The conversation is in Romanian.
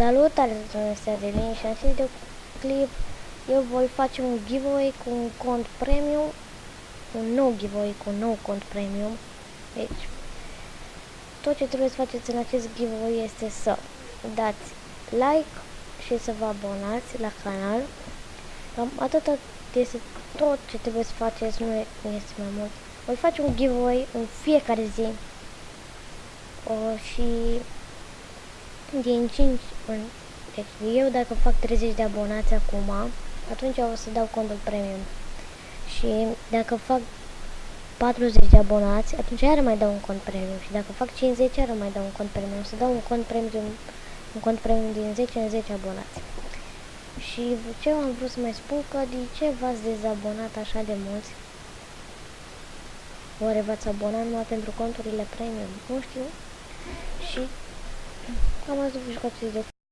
Salutare, este Adelin și în acest videoclip eu voi face un giveaway cu un cont premium, un nou giveaway cu un nou cont premium. Deci, tot ce trebuie să faceți în acest giveaway este să dați like și să vă abonați la canal. Cam atâta este tot ce trebuie să faceți, nu este mai mult. Voi face un giveaway în fiecare zi și din 5 în... Deci eu dacă fac 30 de abonați acum, atunci o să dau contul premium. Și dacă fac 40 de abonați, atunci iar mai dau un cont premium. Și dacă fac 50, iar mai dau un cont premium. O să dau un cont premium din 10 în 10 abonați. Și ce am vrut să mai spun, că de ce v-ați dezabonat așa de mulți? Oare v-ați abonat numai pentru conturile premium? Nu știu. Și cam asta v-am jucat